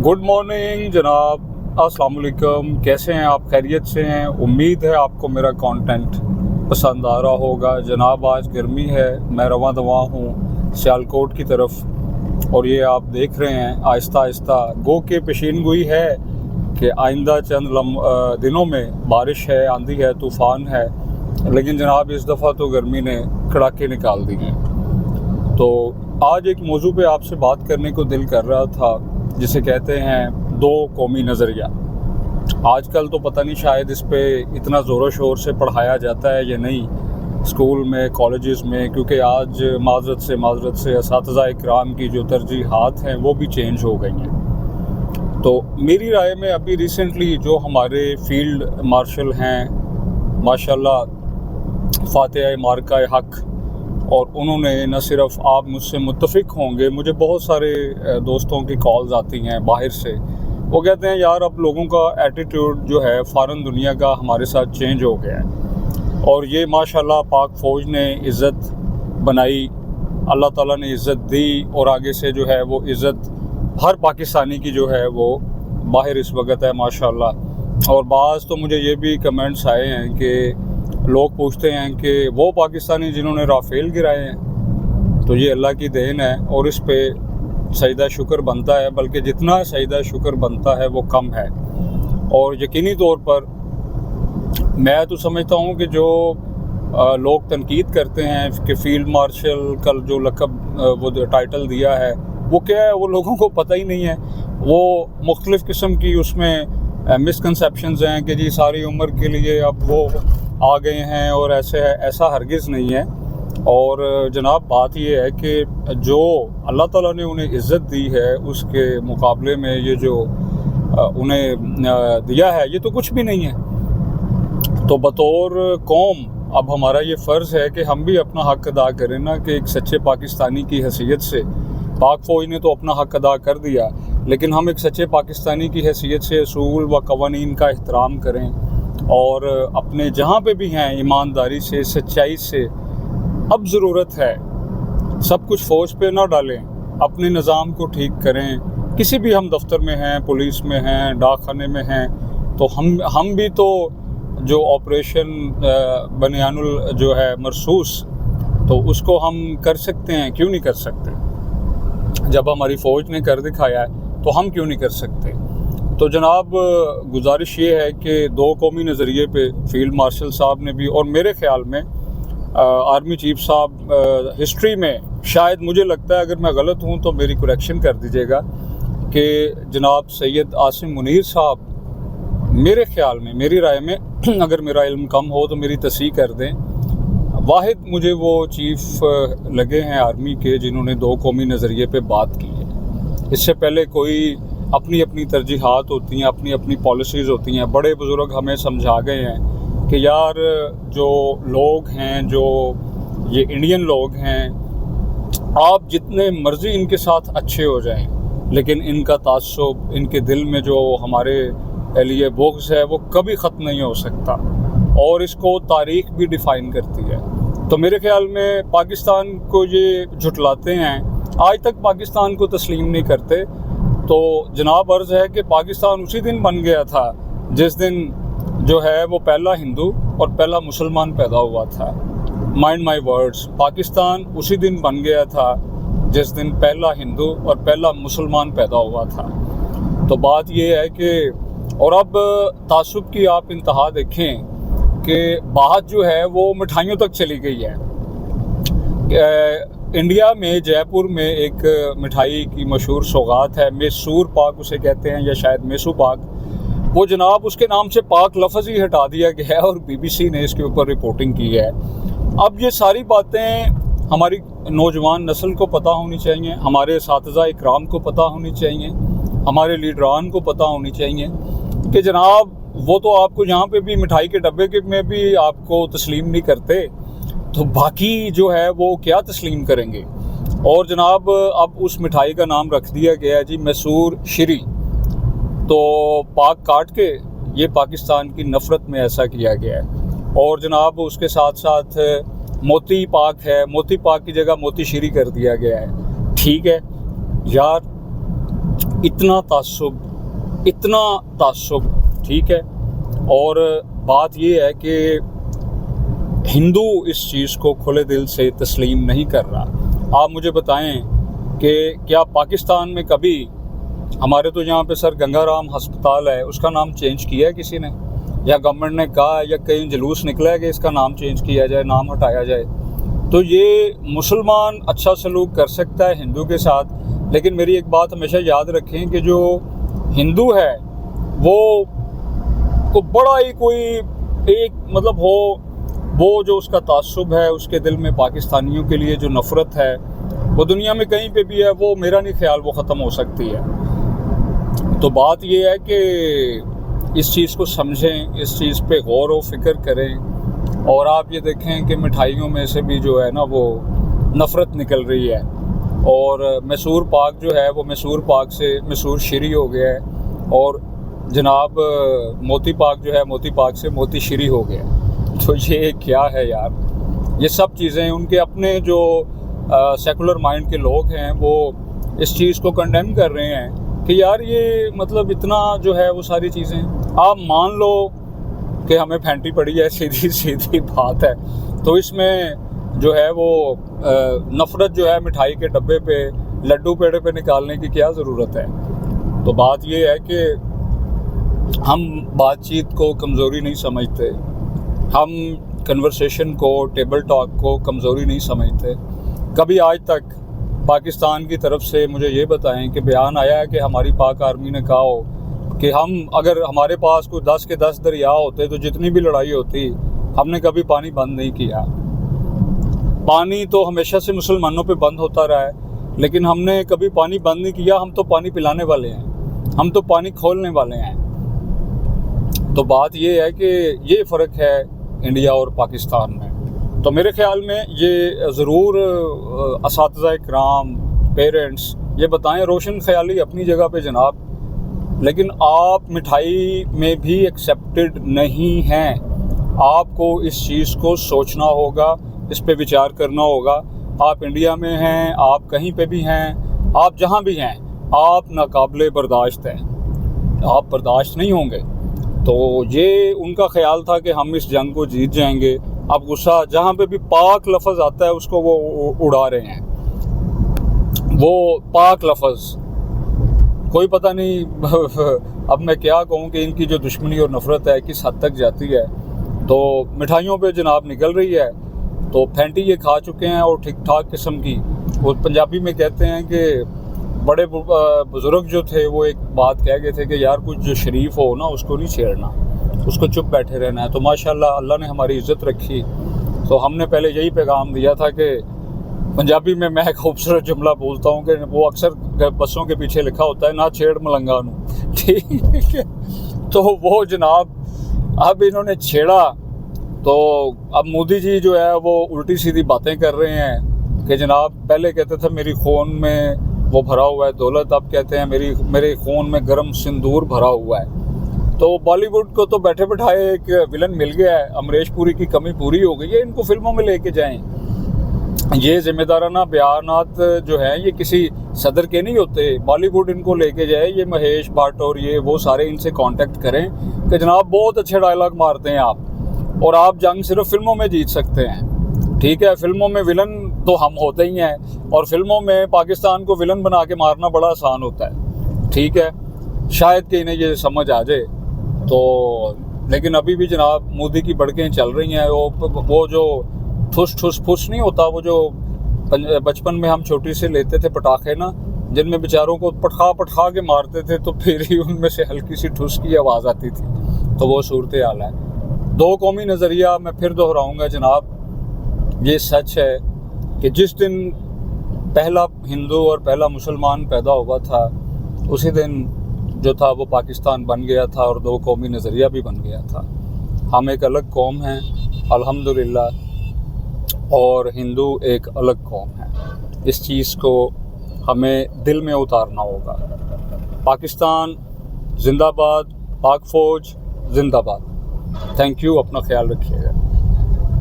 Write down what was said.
Good morning जनाब, अस्सलाम वालेकुम। कैसे हैं आप? खैरियत से हैं? उम्मीद है आपको मेरा कंटेंट पसंद आ रहा होगा। जनाब आज गर्मी है, मैं रवां दवा हूँ सियालकोट की तरफ और ये आप देख रहे हैं आहिस्ता आहिस्ता गो के पेशीन गोई है कि आइंदा चंद दिनों में बारिश है, आंधी है, तूफ़ान है। लेकिन जनाब इस दफ़ा तो गर्मी ने कड़ाके निकाल दिए। तो आज एक मौजू पे आपसे बात करने को दिल कर रहा था जिसे कहते हैं दो कौमी नज़रिया। आजकल तो पता नहीं शायद इस पे इतना ज़ोर शोर से पढ़ाया जाता है या नहीं स्कूल में, कॉलेजेस में, क्योंकि आज माजरत से असातिज़ा इकराम की जो तरजीहात हैं वो भी चेंज हो गई हैं। तो मेरी राय में अभी रिसेंटली जो हमारे फील्ड मार्शल हैं माशाल्लाह, फातिहा मार्का हक, और उन्होंने न सिर्फ, आप मुझसे मुत्तफ़िक होंगे, मुझे बहुत सारे दोस्तों की कॉल्स आती हैं बाहर से। वो कहते हैं यार अब लोगों का एटीट्यूड जो है फ़ॉरेन दुनिया का हमारे साथ चेंज हो गया है। और ये माशाल्लाह पाक फ़ौज ने इज़्ज़त बनाई, अल्लाह ताला ने इज़्ज़त दी और आगे से जो है वो इज़्ज़त हर पाकिस्तानी की जो है वो बाहर इस वक्त है माशाल्लाह। और बाज़ तो मुझे ये भी कमेंट्स आए हैं कि लोग पूछते हैं कि वो पाकिस्तानी जिन्होंने राफ़ेल गिराए हैं, तो ये अल्लाह की देन है और इस पे सजदा शुक्र बनता है, बल्कि जितना सजदा शुक्र बनता है वो कम है। और यकीनी तौर पर मैं तो समझता हूँ कि जो लोग तनकीद करते हैं कि फ़ील्ड मार्शल का जो लक़ब वो टाइटल दिया है वो क्या है, वो लोगों को पता ही नहीं है। वो मुख्तलिफ़ किस्म की उसमें मिसकंसेप्शंस हैं कि जी सारी उम्र के लिए अब वो आ गए हैं और ऐसा हरगिज़ नहीं है। और जनाब बात ये है कि जो अल्लाह ताला ने उन्हें इज़्ज़त दी है उसके मुकाबले में ये जो उन्हें दिया है ये तो कुछ भी नहीं है। तो बतौर कौम अब हमारा ये फ़र्ज़ है कि हम भी अपना हक़ अदा करें ना, कि एक सच्चे पाकिस्तानी की हैसियत से, पाक फ़ौज ने तो अपना हक़ अदा कर दिया, लेकिन हम एक सच्चे पाकिस्तानी की हैसियत से असूल व क़वानीन का एहतराम करें और अपने जहाँ पे भी हैं ईमानदारी से, सच्चाई से। अब ज़रूरत है सब कुछ फ़ौज पे ना डालें, अपने निज़ाम को ठीक करें। किसी भी हम दफ्तर में हैं, पुलिस में हैं, डाकखाने में हैं, तो हम भी तो जो ऑपरेशन बनियानुल जो है मरसूस, तो उसको हम कर सकते हैं, क्यों नहीं कर सकते? जब हमारी फ़ौज ने कर दिखाया है तो हम क्यों नहीं कर सकते? तो जनाब गुजारिश ये है कि दो कौमी नज़रिए पे फील्ड मार्शल साहब ने भी, और मेरे ख़्याल में आर्मी चीफ साहब हिस्ट्री में, शायद मुझे लगता है अगर मैं गलत हूँ तो मेरी करेक्शन कर दीजिएगा, कि जनाब सैयद आसिम मुनीर साहब, मेरे ख़्याल में, मेरी राय में, अगर मेरा इल्म कम हो तो मेरी तस्हीह कर दें, वाहिद मुझे वो चीफ़ लगे हैं आर्मी के जिन्होंने दो कौमी नज़रिए पे बात की है। इससे पहले कोई अपनी अपनी तरजीहात होती हैं, अपनी अपनी पॉलिसीज़ होती हैं। बड़े बुज़ुर्ग हमें समझा गए हैं कि यार जो लोग हैं, जो ये इंडियन लोग हैं, आप जितने मर्ज़ी इनके साथ अच्छे हो जाएं, लेकिन इनका तासुब, इनके दिल में जो हमारे लिए बुग़्ज़ है वो कभी ख़त्म नहीं हो सकता, और इसको तारीख़ भी डिफ़ाइन करती है। तो मेरे ख़्याल में पाकिस्तान को ये झुटलाते हैं, आज तक पाकिस्तान को तस्लीम नहीं करते। तो जनाब अर्ज़ है कि पाकिस्तान उसी दिन बन गया था जिस दिन जो है वो पहला हिंदू और पहला मुसलमान पैदा हुआ था। माइंड माय वर्ड्स, पाकिस्तान उसी दिन बन गया था जिस दिन पहला हिंदू और पहला मुसलमान पैदा हुआ था। तो बात ये है कि, और अब तासुब की आप इंतहा देखें कि बात जो है वो मिठाइयों तक चली गई है। इंडिया में जयपुर में एक मिठाई की मशहूर सौगात है, मैसूर पाक उसे कहते हैं, या शायद मैसू पाक। वो जनाब उसके नाम से पाक लफ्ज़ ही हटा दिया गया है और BBC ने इसके ऊपर रिपोर्टिंग की है। अब ये सारी बातें हमारी नौजवान नस्ल को पता होनी चाहिए, हमारे असातिज़ा इकराम को पता होनी चाहिए, हमारे लीडरान को पता होनी चाहिए कि जनाब वो तो आपको यहाँ पे भी मिठाई के डब्बे के में भी आपको तस्लीम नहीं करते, तो बाकी जो है वो क्या तस्लीम करेंगे? और जनाब अब उस मिठाई का नाम रख दिया गया है जी मैसूर श्री। तो पाक काट के ये पाकिस्तान की नफ़रत में ऐसा किया गया है। और जनाब उसके साथ साथ मोती पाक है, मोती पाक की जगह मोती श्री कर दिया गया है। ठीक है यार, इतना तासुब, ठीक है। और बात ये है कि हिंदू इस चीज़ को खुले दिल से तस्लीम नहीं कर रहा। आप मुझे बताएं कि क्या पाकिस्तान में कभी, हमारे तो यहाँ पे सर गंगाराम अस्पताल है, उसका नाम चेंज किया है किसी ने, या गवर्नमेंट ने कहा, या कहीं जुलूस निकला है कि इसका नाम चेंज किया जाए, नाम हटाया जाए? तो ये मुसलमान अच्छा सलूक कर सकता है हिंदू के साथ, लेकिन मेरी एक बात हमेशा याद रखें कि जो हिंदू है वो को बड़ा ही कोई एक मतलब वो जो उसका तासुब है, उसके दिल में पाकिस्तानियों के लिए जो नफ़रत है वो दुनिया में कहीं पे भी है, वो मेरा नहीं ख्याल वो ख़त्म हो सकती है। तो बात ये है कि इस चीज़ को समझें, इस चीज़ पे गौर व फिक्र करें। और आप ये देखें कि मिठाइयों में से भी जो है ना वो नफ़रत निकल रही है, और मैसूर पाक जो है वो मैसूर पाक से मैसूर श्री हो गया है, और जनाब मोती पाक जो है मोती पाक से मोती श्री हो गया। तो ये क्या है यार? ये सब चीज़ें उनके अपने जो सेकुलर माइंड के लोग हैं वो इस चीज़ को कंडेम कर रहे हैं कि यार ये मतलब इतना जो है वो सारी चीज़ें, आप मान लो कि हमें फैंटी पड़ी है, सीधी बात है। तो इसमें जो है वो नफ़रत जो है मिठाई के डब्बे पे, लड्डू पेड़े पे निकालने की क्या ज़रूरत है? तो बात ये है कि हम बातचीत को कमज़ोरी नहीं समझते, हम कन्वर्सेशन को, टेबल टॉक को कमज़ोरी नहीं समझते। कभी आज तक पाकिस्तान की तरफ से मुझे ये बताएं कि बयान आया है कि हमारी पाक आर्मी ने कहा हो कि हम अगर हमारे पास कोई 10 के 10 दरिया होते तो जितनी भी लड़ाई होती, हमने कभी पानी बंद नहीं किया। पानी तो हमेशा से मुसलमानों पे बंद होता रहा है, लेकिन हमने कभी पानी बंद नहीं किया। हम तो पानी पिलाने वाले हैं, हम तो पानी खोलने वाले हैं। तो बात ये है कि ये फ़र्क है इंडिया और पाकिस्तान में। तो मेरे ख्याल में ये ज़रूर असातिज़ा इकराम, पेरेंट्स ये बताएं, रोशन ख्याली अपनी जगह पे जनाब, लेकिन आप मिठाई में भी एक्सेप्टेड नहीं हैं। आपको इस चीज़ को सोचना होगा, इस पे विचार करना होगा। आप इंडिया में हैं, आप कहीं पे भी हैं, आप जहाँ भी हैं, आप नाकाबिले बर्दाश्त हैं, आप बर्दाश्त नहीं होंगे। तो ये उनका ख्याल था कि हम इस जंग को जीत जाएंगे। अब गुस्सा जहाँ पे भी पाक लफ्ज़ आता है उसको वो उड़ा रहे हैं, वो पाक लफ्ज़ कोई पता नहीं अब मैं क्या कहूँ कि इनकी जो दुश्मनी और नफ़रत है किस हद तक जाती है। तो मिठाइयों पे जनाब निकल रही है, तो फैंटी ये खा चुके हैं और ठीक ठाक किस्म की। वो पंजाबी में कहते हैं कि बड़े बुज़ुर्ग जो थे वो एक बात कह गए थे कि यार कुछ जो शरीफ हो ना उसको नहीं छेड़ना, उसको चुप बैठे रहना है। तो माशाल्लाह अल्लाह ने हमारी इज़्ज़त रखी। तो हमने पहले यही पैगाम दिया था कि पंजाबी में मैं एक खूबसूरत जुमला बोलता हूँ कि वो अक्सर बसों के पीछे लिखा होता है, ना छेड़ मलंगा नू, ठीक है। तो वो जनाब अब इन्होंने छेड़ा, तो अब मोदी जी जो है वो उल्टी सीधी बातें कर रहे हैं कि जनाब पहले कहते थे मेरी खून में वो भरा हुआ है दौलत, अब कहते हैं मेरे खून में गर्म सिंदूर भरा हुआ है। तो बॉलीवुड को तो बैठे बैठाए एक विलन मिल गया है, अमरीश पुरी की कमी पूरी हो गई है। इनको फिल्मों में लेके जाएं। ये जिम्मेदाराना बयानात जो हैं ये किसी सदर के नहीं होते, बॉलीवुड इनको लेके जाए। ये महेश भट्ट और ये वो सारे इनसे कांटेक्ट करें कि जनाब बहुत अच्छे डायलॉग मारते हैं आप, और आप जंग सिर्फ फिल्मों में जीत सकते हैं, ठीक है। फिल्मों में विलन तो हम होते ही हैं, और फिल्मों में पाकिस्तान को विलन बना के मारना बड़ा आसान होता है, ठीक है। शायद कि इन्हें ये समझ आ जाए। तो लेकिन अभी भी जनाब मोदी की बड़कें चल रही हैं। वो जो ठुस ठुस फुस नहीं होता, वो जो बचपन में हम छोटी से लेते थे पटाखे ना, जिनमें बेचारों को पटखा के मारते थे तो फिर ही उनमें से हल्की सी ठुस की आवाज़ आती थी। तो वो सूरत हाल है। दो कौमी नज़रिया मैं फिर दोहराऊँगा जनाब, ये सच है कि जिस दिन पहला हिंदू और पहला मुसलमान पैदा हुआ था उसी दिन जो था वो पाकिस्तान बन गया था और दो कौमी नज़रिया भी बन गया था। हम एक अलग कौम हैं अल्हम्दुलिल्लाह, और हिंदू एक अलग कौम है। इस चीज़ को हमें दिल में उतारना होगा। पाकिस्तान जिंदाबाद, पाक फ़ौज जिंदाबाद। थैंक यू, अपना ख्याल रखिएगा।